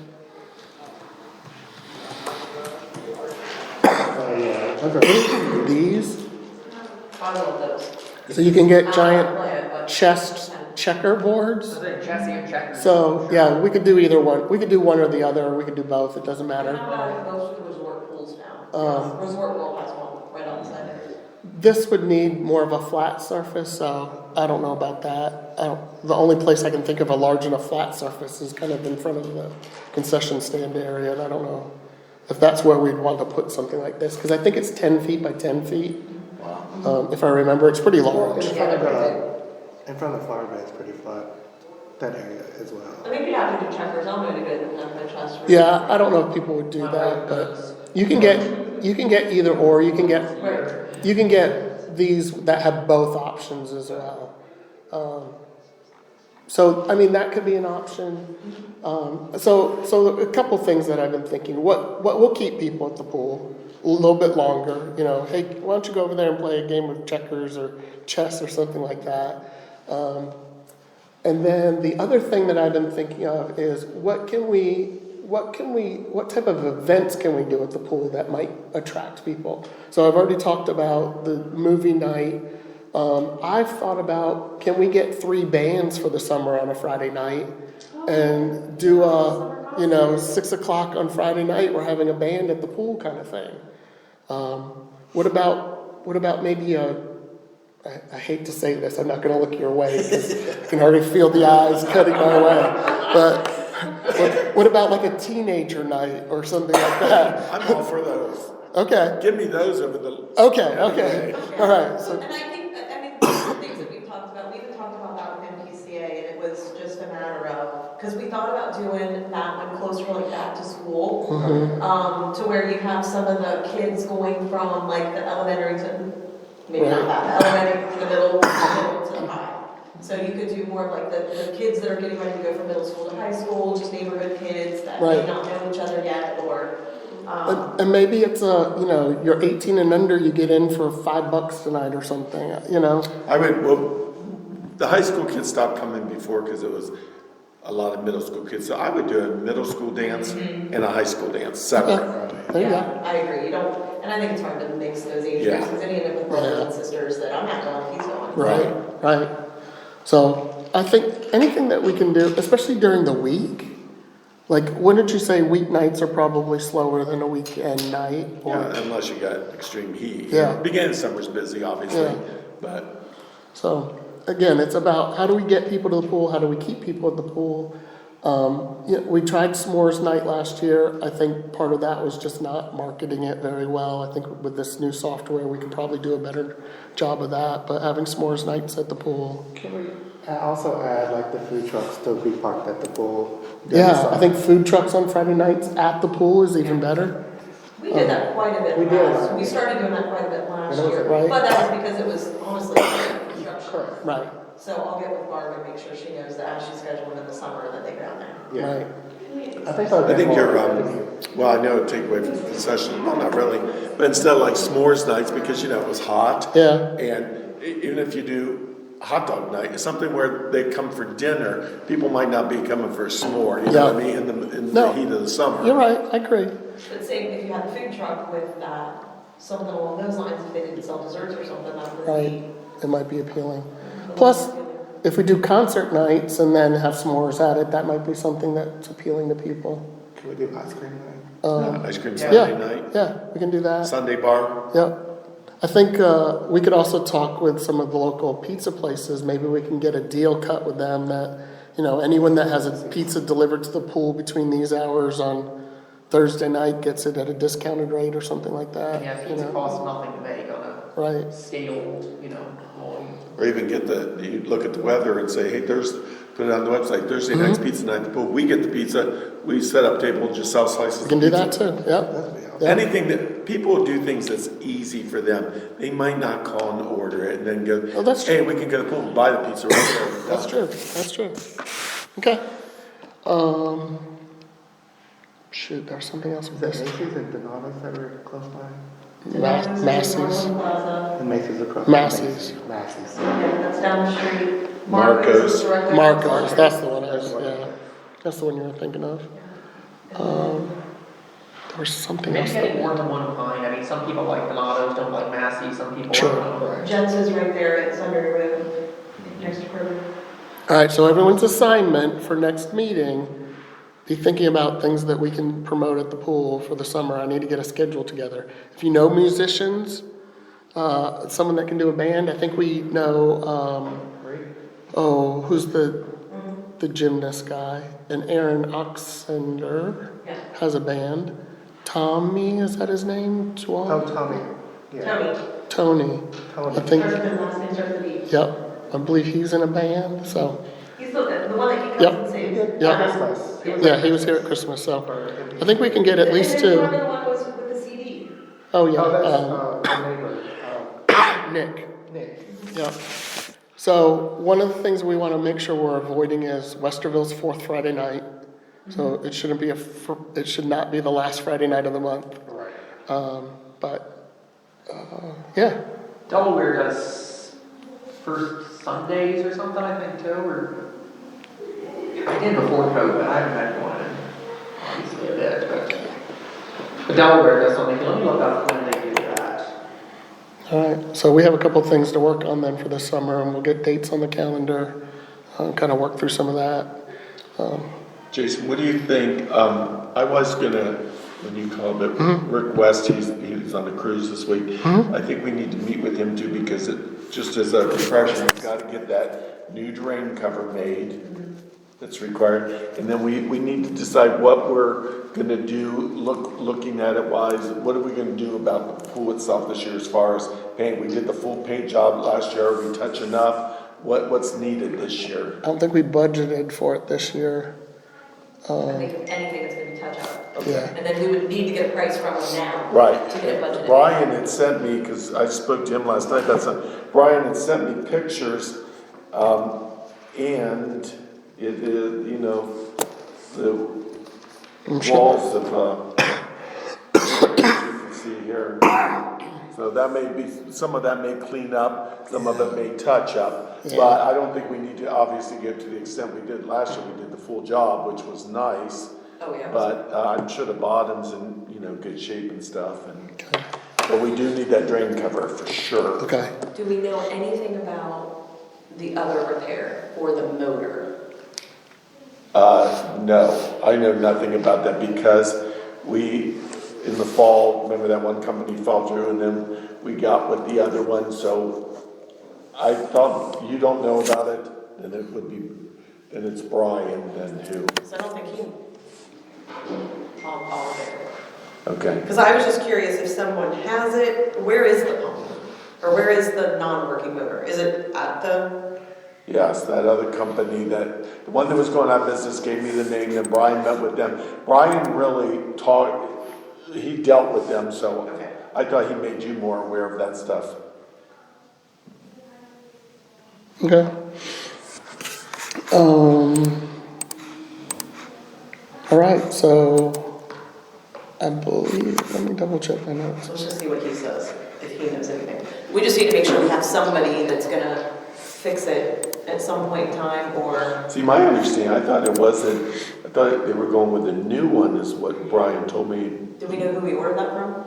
Oh, yeah. Okay. These, I love those. so you can get I giant don't play it, but- chess checkerboards. So they're chessy and checkers. So yeah, we could do either one. We could do one or the other, or we could do both. It doesn't How matter. about most of the resort pools now? Resort World has one right on the side. This would need more of a flat surface, so I don't know about that. The only place I can think of a large enough flat surface is kind of in front of the concession stand area, and I don't know if that's where we'd want to put something like this, because I think it's 10 feet by 10 feet. Wow. If I remember, it's pretty large. In front of the flower bed's pretty flat. That area as well. I think you have to do checkers. I'm going to go and have my chest. Yeah, I don't know if people would do that, but you can get either or. You can get these that have both options as well. So I mean that could be an option. So a couple things that I've been thinking. What will keep people at the pool a little bit longer? Hey, why don't you go over there and play a game of checkers or chess or something like that? And then the other thing that I've been thinking of is what type of events can we do at the pool that might attract people? So I've already talked about the movie night. I've thought about, can we get 3 bands for the summer on a Friday night and do a, 6 o'clock on Friday night, we're having a band at the pool kind of thing. What about maybe I hate to say this, I'm not going to look your way because I can already feel the eyes cutting my way. But what about like a teenager night or something like that? I'm all for those. Okay. Give me those over the. Okay. All right. So, And I think one of the things that we've talked about, we even talked about that with MPCA, and it was just a matter of, because we thought about doing that one closer like back to school, to where you have some of the kids going from like the elementary to, maybe not that, the elementary to the middle to the high. So you could do more of like the kids that are getting ready to go from middle school to high school, just neighborhood kids that may Right. not know each other yet, or and maybe it's you're 18 and under, you get in for $5 tonight or something, I would, well, the high school kids stopped coming before because it was a lot of middle school kids. So I would do a middle school dance and a high school dance separate. There you Yeah, go. I agree, you don't, and I think it's hard to mix those age Yeah. groups, because then you end up with brothers and sisters that I'm not going, he's going. Right, right. So I think anything that we can do, especially during the week, like, wouldn't you say weeknights are probably slower than a weekend night? Or, Yeah, unless you got extreme heat. Yeah. Beginning of summer's busy, obviously, Yeah. but so, again, it's about how do we get people to the pool? How do we keep people at the pool? We tried s'mores night last year. I think part of that was just not marketing it very well. I think with this new software, we can probably do a better job of that. But having s'mores nights at the pool. Can we also add like the food trucks to be parked at the pool? during the Yeah, I summer? think food trucks on Friday nights at the pool is even better. We did that quite a bit We did. last, we started doing that quite a bit last And it was year, right. but that was because it was honestly construction. Correct. Right, So I'll get with Barb and make sure she knows that as she's scheduling in the summer that they go down there. Yeah. right. I think that would I be think more you're, revenue. well, I know it'd take away from the concession, well, not really, but instead of like s'mores nights, because you know, it was hot. Yeah. And even if you do hot dog night, it's something where they come for dinner, people might not be coming for a s'more, you know what I Yeah. mean, in No. the heat of the summer. You're right, I agree. But say if you had a food truck with that, something along those lines, if they didn't sell desserts or something, that would Right, be. it might be appealing. Plus, if we do concert nights and then have s'mores at it, that might be something that's appealing to people. Can we do ice cream night? Ice cream Yeah, Sunday night, yeah, we can do that. Sunday bar. Yep. I think we could also talk with some of the local pizza places. Maybe we can get a deal cut with them that, anyone that has a pizza delivered to the pool between these hours on Thursday night gets it at a discounted rate or something like that. Yeah, you pizza know? costs nothing to make on Right. a scaled, volume. Or even you look at the weather and say, hey, put it on the website, Thursday night's pizza night at the pool. We get the pizza, we set up table, just sell slices. We can of do pizza. that too. Yep. That'd be awesome. Yeah. Anything that, people do things that's easy for them. They might not call and order it and then go, Oh, that's hey, we can go to the pool and buy the pizza right there. That's true. That's true. Okay. Shoot, there's something else with Is that this. Macy's and Donato's that were close by? Macy's. Plaza. And Macy's across. Macy's. Macy's. Yeah, that's down the street. Marcos. is directly Marcos, across the that's street. the one yeah. That's the one you were thinking of. There was something Maybe else. get it That, more than one kind. I mean, some people like Donatos, don't like Massey, some people Sure. don't. Jets is right there at Sunbury Road, next to Kroger. all right, so everyone's assignment for next meeting, be thinking about things that we can promote at the pool for the summer. I need to get a schedule together. If you know musicians, someone that can do a band, I think we know, who's the gymnast guy? And Aaron Oxender Yeah. has a band. Tommy, is that his name? Oh, Tommy. Yeah. Tony, Tony. I Tony. think, first and last name starts with E. yep, I believe he's in a band, so, He's the one that he comes Yep. and saves. Yep. Christmas. yeah, he was here at Christmas, so I think we can get at least And then two. the other one was with the CD. Oh, yeah, Oh, that's my neighbor. Nick. Nick. Yeah. So one of the things we want to make sure we're avoiding is Westerville's fourth Friday night. So it shouldn't be it should not be the last Friday night of the month. Right. But yeah, Delaware does first Sundays or something, I think, too, or I did before COVID. I haven't had one in obviously a bit, but Delaware does something. Let me look up when they do that. all right. So we have a couple of things to work on then for the summer, and we'll get dates on the calendar, kind of work through some of that. Jason, what do you think? I was gonna, when you called it, Rick West, he's on a cruise this week. I think we need to meet with him too, because just as a refresher, we've got to get that new drain cover made that's required. And then we need to decide what we're gonna do, looking at it wise, what are we gonna do about the pool itself this year as far as paint? We did the full paint job last year, are we touching up? What's needed this year? I don't think we budgeted for it this year. I think if anything, it's gonna be touch up. Yeah. And then we would need to get a price from them now. Right. To get it budgeted. Brian had sent me, because I spoke to him last night, Brian had sent me pictures, and it is, the I'm sure. walls of, you can see here, So that may be, some of that may clean up, some of it may touch up. Yeah. But I don't think we need to obviously get to the extent we did last year. We did the full job, which was nice. Oh, yeah. But I'm sure the bottom's in, good shape and stuff. But we do need that drain cover for sure. Okay. Do we know anything about the other repair or the motor? No, I know nothing about that because we, in the fall, remember that one company fell through and then we got with the other one, so I thought you don't know about it, then it would be, then it's Brian, then who? Because I don't think he, Paul there. Okay. Because I was just curious if someone has it, where is the pump? Or where is the non-working motor? Is it at the? Yes, that other company that, the one that was going out of business gave me the name and Brian met with them. Brian really he dealt with them, so Okay. I thought he made you more aware of that stuff. Okay. All right, so I believe, let me double check my notes. Let's just see what he says, if he knows anything. We just need to make sure we have somebody that's gonna fix it at some point in time, or, See, my understanding, I thought they were going with a new one is what Brian told me. do we know who we ordered that from?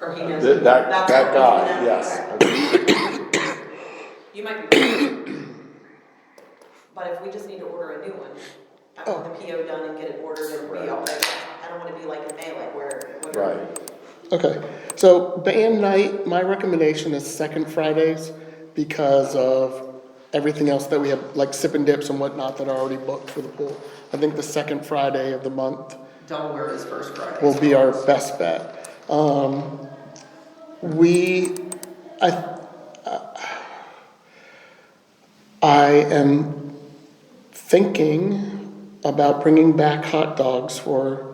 Or he knows? That That's what we guy, know? yes. Okay. You might be right. But if we just need to order a new one, I want the PO done and get it ordered and be all right. I don't wanna be like in May, like where. Right. Okay, so band night, my recommendation is second Fridays because of everything else that we have, like sip and dips and whatnot that are already booked for the pool. I think the second Friday of the month Delaware is first Friday. will be our best bet. I am thinking about bringing back hot dogs for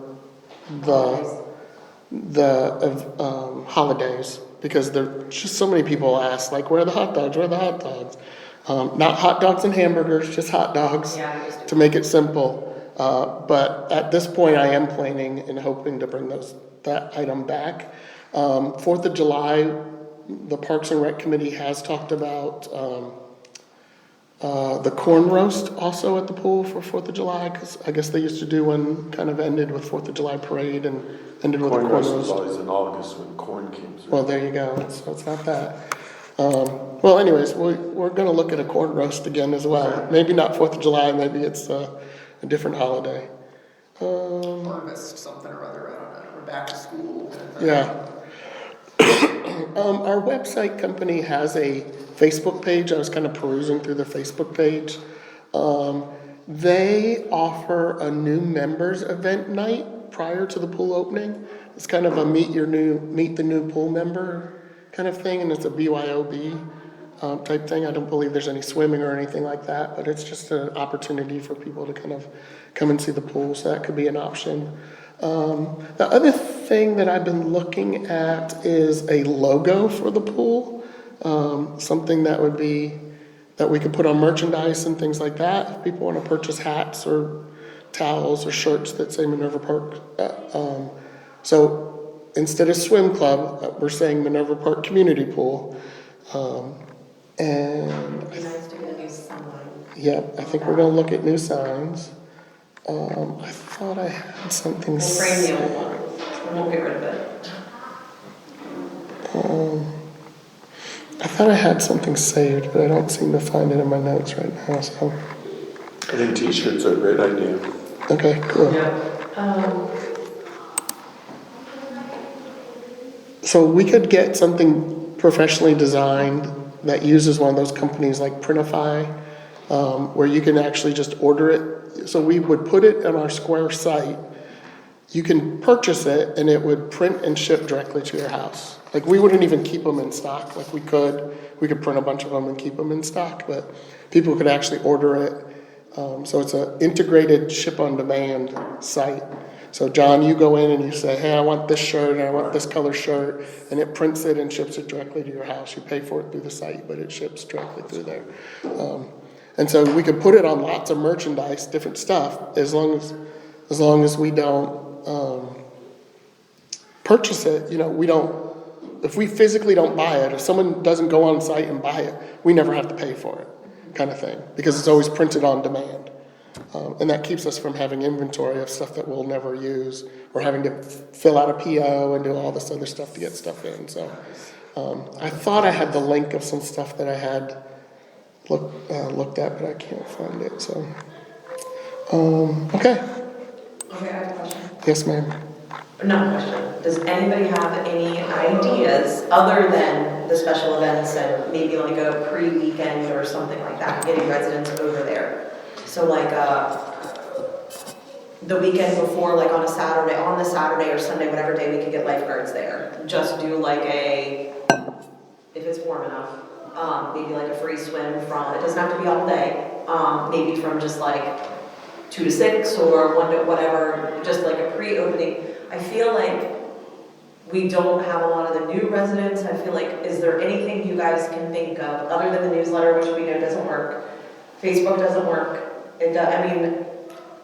the holidays because there's just so many people ask, like, where are the hot dogs? Where are the hot dogs? Not hot dogs and hamburgers, just hot dogs Yeah, I used to. to make it simple. But at this point, I am planning and hoping to bring that item back. 4th of July, the Parks and Rec Committee has talked about the corn roast also at the pool for 4th of July, because I guess they used to do one kind of ended with 4th of July parade and ended with a Corn corn roast was roast. always in August when corn came through. Well, there you go. So it's not that. Well, anyways, we're going to look at a corn roast again as well. Maybe not 4th of July. Maybe it's a different holiday. Harvest something or other, I don't know, we're back to school. kind of thing. Yeah. Our website company has a Facebook page. I was kind of perusing through their Facebook page. They offer a new members event night prior to the pool opening. It's kind of a meet the new pool member kind of thing, and it's a BYOB type thing. I don't believe there's any swimming or anything like that, but it's just an opportunity for people to kind of come and see the pool, so that could be an option. The other thing that I've been looking at is a logo for the pool, something that we could put on merchandise and things like that. If people want to purchase hats or towels or shirts that say Minerva Park. So instead of swim club, we're saying Minerva Park Community Pool. And It'd be nice to get a new sign. yep, I think we're going to look at new signs. I thought I had something. We'll frame the old one, and we'll get rid of it. I thought I had something saved, but I don't seem to find it in my notes right now. So, I think t-shirts are a great idea. okay, cool. So we could get something professionally designed that uses one of those companies like Printify, where you can actually just order it. So we would put it on our Square site. You can purchase it, and it would print and ship directly to your house. Like, we wouldn't even keep them in stock. Like, we could print a bunch of them and keep them in stock, but people could actually order it. So it's an integrated ship-on-demand site. So John, you go in and you say, hey, I want this shirt and I want this color shirt, and it prints it and ships it directly to your house. You pay for it through the site, but it ships directly through there. And so we could put it on lots of merchandise, different stuff, as long as we don't purchase it. You know, if we physically don't buy it, if someone doesn't go on site and buy it, we never have to pay for it, kind of thing, because it's always printed on demand. And that keeps us from having inventory of stuff that we'll never use, or having to fill out a PO and do all this other stuff to get stuff in, so. I thought I had the link of some stuff that I had looked at, but I can't find it, so. Okay, Okay, I have a question. yes, ma'am. Not a question. Does anybody have any ideas other than the special events and maybe like a pre-weekend or something like that, getting residents over there? So like, the weekend before, like on the Saturday or Sunday, whatever day we could get lifeguards there. Just do like if it's warm enough, maybe like a free swim from, it doesn't have to be all day, maybe from just like 2 to 6 or 1 to whatever, just like a pre-opening. I feel like we don't have a lot of the new residents. I feel like, is there anything you guys can think of other than the newsletter, which we know doesn't work? Facebook doesn't work. I mean,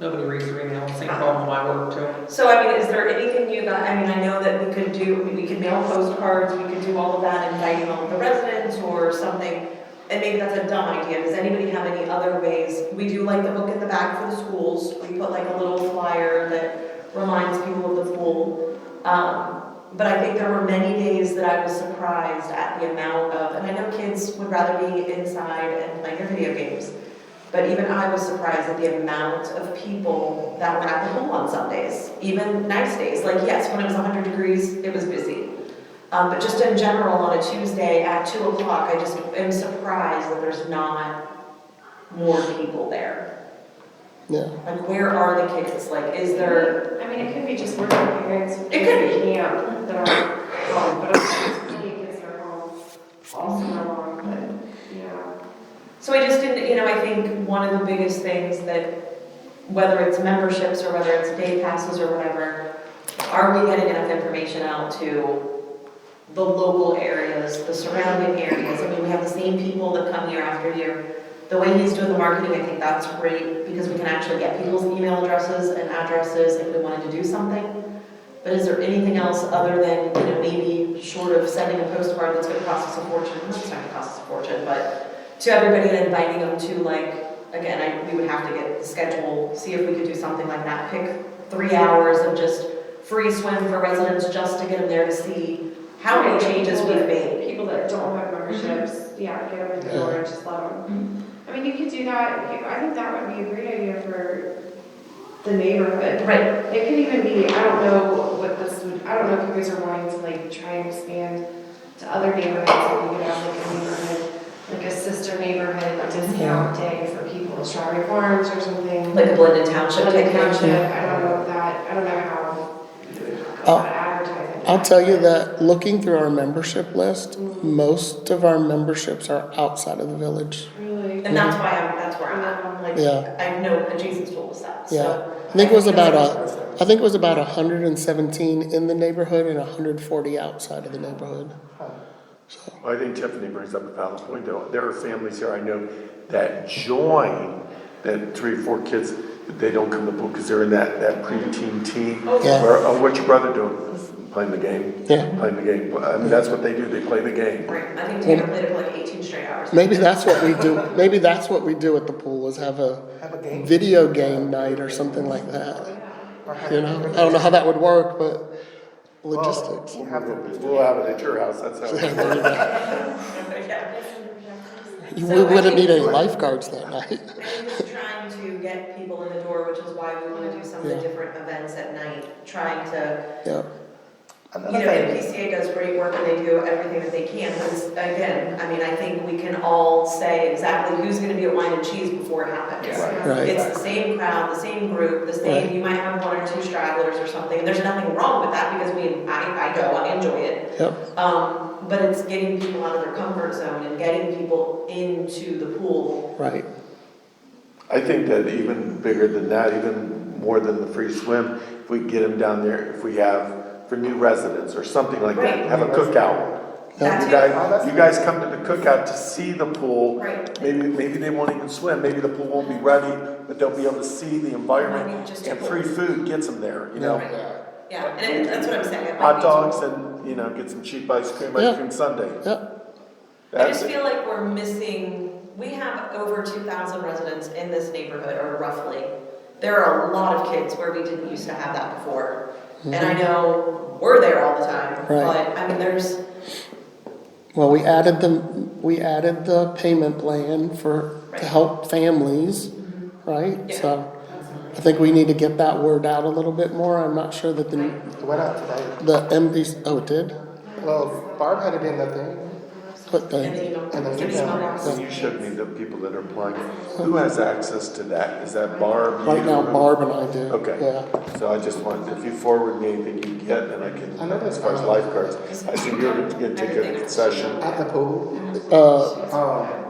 Nobody reads their email, same problem I work too. so I mean, is there anything you got, I mean, I know that we could mail postcards, we could do all of that, inviting all of the residents or something, and maybe that's a dumb idea. Does anybody have any other ways? We do like the book in the bag for the schools. We put like a little flyer that reminds people of the pool. But I think there were many days that I was surprised at the amount of, and I know kids would rather be inside and playing their video games, but even I was surprised at the amount of people that were at the pool on Sundays, even nice days. Like, yes, when it was 100 degrees, it was busy. But just in general, on a Tuesday at 2 o'clock, I just am surprised that there's not more people there. Yeah. Like, where are the kids? Like, is there... I mean, it could be just working parents. It could be. Camp that are home, but there's plenty of kids that are home all summer long, but, yeah. So I just didn't, I think one of the biggest things that, whether it's memberships or whether it's day passes or whatever, are we getting enough information out to the local areas, the surrounding areas? I mean, we have the same people that come year after year. The way he's doing the marketing, I think that's great, because we can actually get people's email addresses and addresses if we wanted to do something. But is there anything else other than, maybe short of sending a postcard that's gonna cost us a fortune? It's not gonna cost us a fortune, but to everybody and inviting them to, like, again, we would have to get the schedule, see if we could do something like that. Pick 3 hours of just free swim for residents just to get them there to see how many changes we've made. People that don't have memberships, yeah, get them in the door and just let them. I mean, you could do that, I think that would be a great idea for the neighborhood. Right. It could even be, I don't know if you guys are wanting to like try and expand to other neighborhoods, if we could have like a neighborhood, like a sister neighborhood discount day for people in Strawberry Farms or something. Like a blended township Like a type thing. township, I don't know how to advertise it. I'll tell you that looking through our membership list, most of our memberships are outside of the village. Really? And that's where I'm at. Like, Yeah. I know Jason's told us that, Yeah, so. I think it was about 117 in the neighborhood and 140 outside of the neighborhood. So, I think Tiffany brings up a valid point, though. There are families here I know that join, that 3 or 4 kids, they don't come to pool because they're in that preteen team. Yeah. Or, what's your brother doing? Playing the game. Yeah. Playing the game. I mean, that's what they do. They play the game. Right, I think Taylor played it for like 18 straight hours. maybe that's what we do. Maybe that's what we do at the pool, is have a video game night or something like that. I don't know how that would work, but logistics. We'll have it at your house. That's how. Yeah. We wouldn't need any lifeguards that night. Maybe just trying to get people in the door, which is why we want to do some of the Yeah. different events at night, trying to, Yeah. MPCA does great work and they do everything that they can, but it's, again, I mean, I think we can all say exactly who's gonna be at Wine and Cheese before it happens. Right. It's the same crowd, the same group, the same, Right. you might have 1 or 2 stragglers or something, and there's nothing wrong with that, because I go, I enjoy it. Yep. But it's getting people out of their comfort zone and getting people into the pool. Right. I think that even bigger than that, even more than the free swim, if we get them down there, if we have for new residents or something like that, Right. have a cookout. That's You guys come to the cookout to see the pool. Right. Maybe they won't even swim. Maybe the pool won't be ready, but they'll be able to see the environment. Maybe just And a free pool. food gets them there, Right. Yeah, and that's what I'm saying. It might Hot be dogs and, you know, get some cheap ice Yeah. cream sundae. Yep, I That's just it. feel like we're missing, we have over 2,000 residents in this neighborhood, or roughly. There are a lot of kids where we didn't used to have that before. And I know we're there all the time, Right. but I mean, there's, well, we added the payment plan to Right. help families, right? Yeah. So I think we need to get that word out a little bit more. I'm not sure that It went out today. the MDs, oh, it did? Well, Barb had it in the thing. But the, and then you don't, And then it's an you email know. box. And you showed me the people that are applying. Who has access to that? Is that Barb? right you, now or who? Barb and I do. Okay. Yeah. So I just wanted, if you forward me anything you get, then I can, I know that's as far as fine. lifeguards, I assume you're gonna take a concession. At the pool,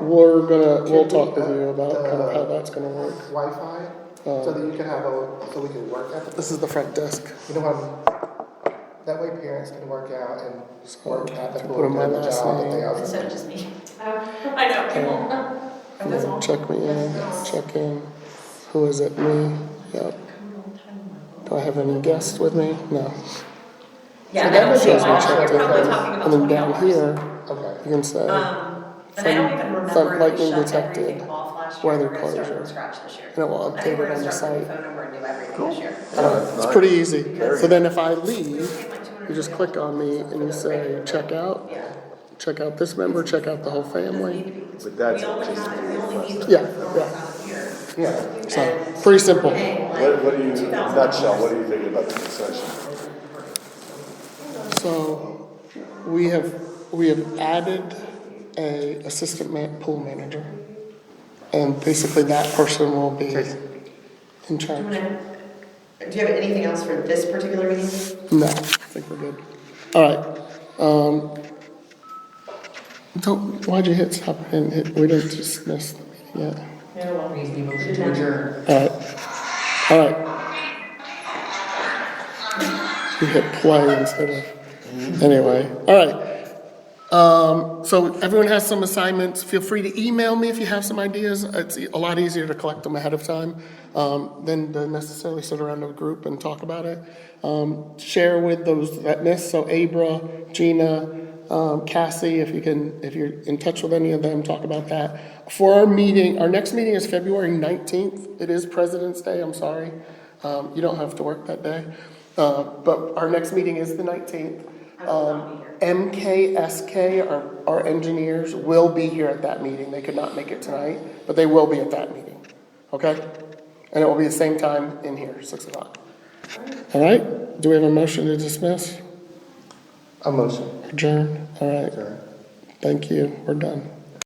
We'll talk with you about kind of how that's gonna work. Wi-Fi, so that you can have so we can work at the, This is the front desk. you know what? That way parents can work out and work at the Put pool, in my do the last job that name. they also. Instead of just me. Oh. I know, people, it was all. Check me in, check in. Who is it? Me? Yep. Do I have any guests with me? No. Yeah, that I don't shows think, me we're checked in. probably talking about And then 20 down hours. here, Okay. you can say, And I don't even remember front if we lightning shut detected, everything off last year. weather We're gonna start closure. from scratch this year. and it will I think update we're it on gonna the start with site. the phone number and do everything this year. It's pretty easy. Very So then if I leave, You you just click on me and you say, check out. Yeah. Check out this member, check out the whole family. But that's We only just have, we only need the Yeah, forms yeah. out here. Yeah. So, pretty simple. Paying like what do you, 2,000 nutshell, what do you think about the concession? So, we have added a assistant pool manager. And basically that person will be in charge. Do you have anything else for this particular meeting? No, I think we're good. All right. Why'd you hit stop? We didn't dismiss the meeting yet. Adjourn. All right. All right. You hit play instead of, anyway, all right. So everyone has some assignments. Feel free to email me if you have some ideas. It's a lot easier to collect them ahead of time than to necessarily sit around a group and talk about it. Share with those that missed. So Abra, Gina, Cassie, if you're in touch with any of them, talk about that. For our meeting, our next meeting is February 19th. It is President's Day, I'm sorry. You don't have to work that day. But our next meeting is the 19th. MKSK, our engineers, will be here at that meeting. They could not make it tonight, but they will be at that meeting. Okay? And it will be the same time in here, 6 o'clock. All right? Do we have a motion to dismiss? A motion. Adjourn? All right. Sure. Thank you. We're done.